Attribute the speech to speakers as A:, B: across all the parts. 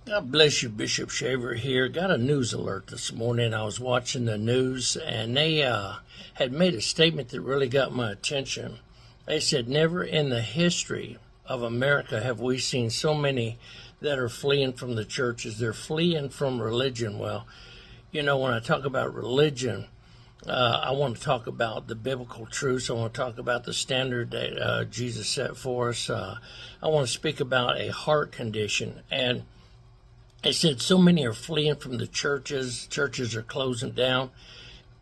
A: God bless you, Bishop Shaver here. Got a news alert this morning. I was watching the news, and they had made a statement that really got my attention. They said, never in the history of America have we seen so many that are fleeing from the churches. They're fleeing from religion. Well, you know, when I talk about religion, I want to talk about the biblical truths. I want to talk about the standard that Jesus set for us. I want to speak about a heart condition. And they said so many are fleeing from the churches. Churches are closing down.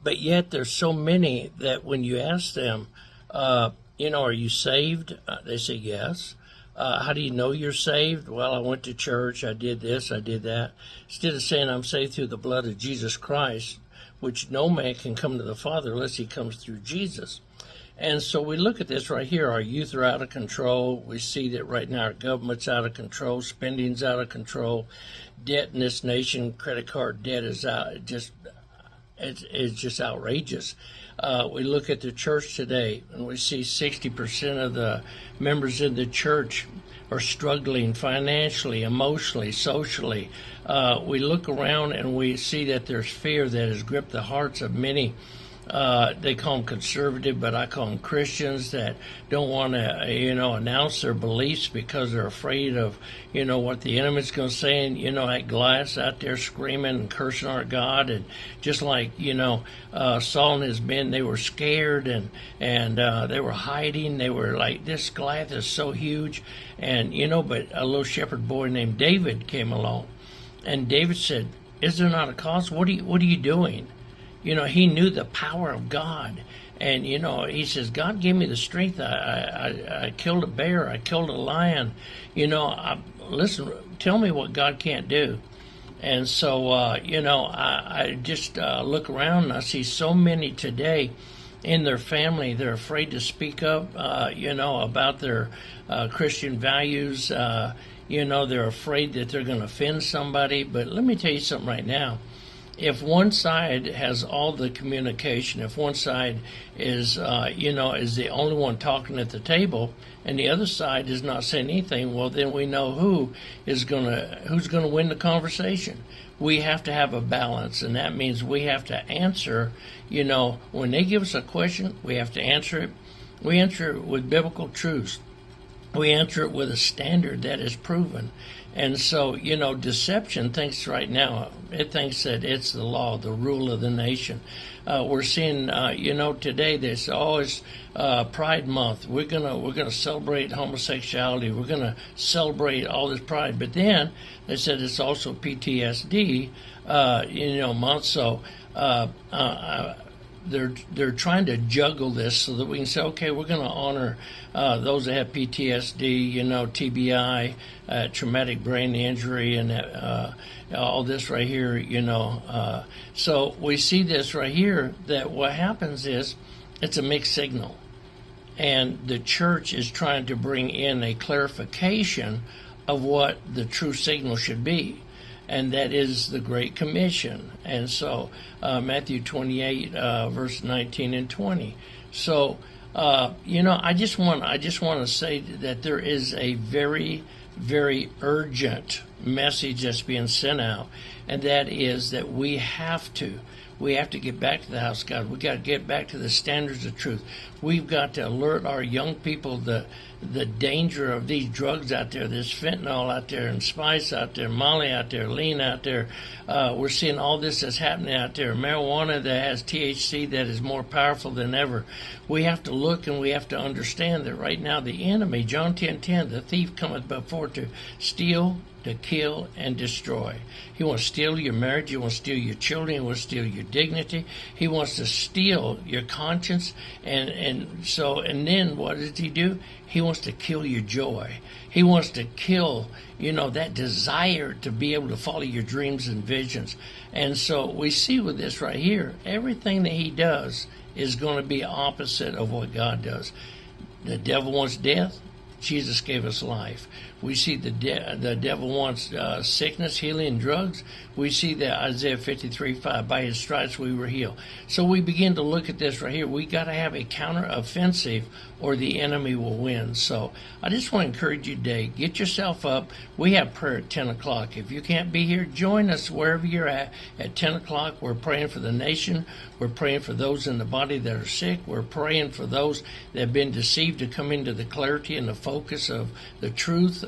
A: But yet there's so many that when you ask them, are you saved? They say yes. How do you know you're saved? Well, I went to church. I did this. I did that. Instead of saying I'm saved through the blood of Jesus Christ, which no man can come to the Father unless he comes through Jesus. And so we look at this right here. Our youth are out of control. We see that right now our government's out of control. Spending's out of control. Debt in this nation, credit card debt is out. It's just outrageous. We look at the church today, and we see 60% of the members in the church are struggling financially, emotionally, socially. We look around and we see that there's fear that has gripped the hearts of many. They call them conservative, but I call them Christians that don't want to, announce their beliefs because they're afraid of, what the enemy's going to say. And, that Goliath out there screaming and cursing our God. And just like, Saul and his men, they were scared and they were hiding. They were like, this Goliath is so huge. And, but a little shepherd boy named David came along. And David said, is there not a cause? What are you doing? He knew the power of God. And, he says, God gave me the strength. I killed a bear. I killed a lion. Listen, tell me what God can't do. And so, I just look around and I see so many today in their family. They're afraid to speak up, about their Christian values. They're afraid that they're going to offend somebody. But let me tell you something right now. If one side has all the communication, if one side is, is the only one talking at the table, and the other side is not saying anything, well, then we know who's going to win the conversation. We have to have a balance, and that means we have to answer. When they give us a question, we have to answer it. We answer it with biblical truths. We answer it with a standard that is proven. And so, deception thinks right now, it thinks that it's the law, the rule of the nation. We're seeing, today they say, it's Pride Month. We're gonna celebrate homosexuality. We're gonna celebrate all this pride. But then they said it's also PTSD, month. So they're trying to juggle this so that we can say, okay, we're going to honor those that have PTSD, TBI, traumatic brain injury, and all this right here, So we see this right here, that what happens is it's a mixed signal. And the church is trying to bring in a clarification of what the true signal should be. And that is the Great Commission. And so Matthew 28, verse 19 and 20. So, I just want to say that there is a very, very urgent message that's being sent out, and that is that we have to get back to the house of God. We got to get back to the standards of truth. We've got to alert our young people the danger of these drugs out there. There's fentanyl out there, and spice out there, Molly out there, lean out there. We're seeing all this that's happening out there. Marijuana that has THC that is more powerful than ever. We have to look and we have to understand that right now the enemy, John 10:10, the thief cometh before to steal, to kill, and destroy. He wants to steal your marriage. He wants to steal your children. He wants to steal your dignity. He wants to steal your conscience. And then what does he do? He wants to kill your joy. He wants to kill, that desire to be able to follow your dreams and visions. And so we see with this right here, everything that he does is going to be opposite of what God does. The devil wants death. Jesus gave us life. We see the devil wants sickness, healing, and drugs. We see that Isaiah 53:5, by his stripes we were healed. So we begin to look at this right here. We got to have a counter-offensive or the enemy will win. So I just want to encourage you today, get yourself up. We have prayer at 10 o'clock. If you can't be here, join us wherever you're at 10 o'clock. We're praying for the nation. We're praying for those in the body that are sick. We're praying for those that have been deceived to come into the clarity and the focus of the truth.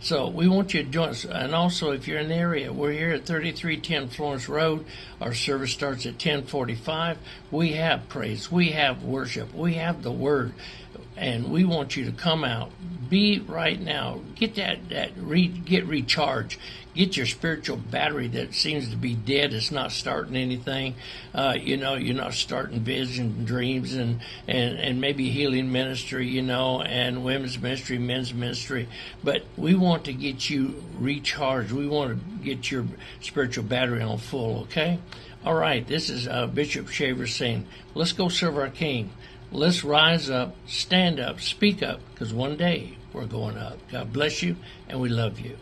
A: So we want you to join us. And also, if you're in the area, we're here at 3310 Florence Road. Our service starts at 10:45. We have praise. We have worship. We have the Word. And we want you to come out, be right now, get get recharged, get your spiritual battery that seems to be dead. It's not starting anything. You're not starting vision and dreams and maybe healing ministry, and women's ministry, men's ministry. But we want to get you recharged. We want to get your spiritual battery on full, okay? All right, this is Bishop Shaver saying, let's go serve our King. Let's rise up, stand up, speak up, because one day we're going up. God bless you, and we love you.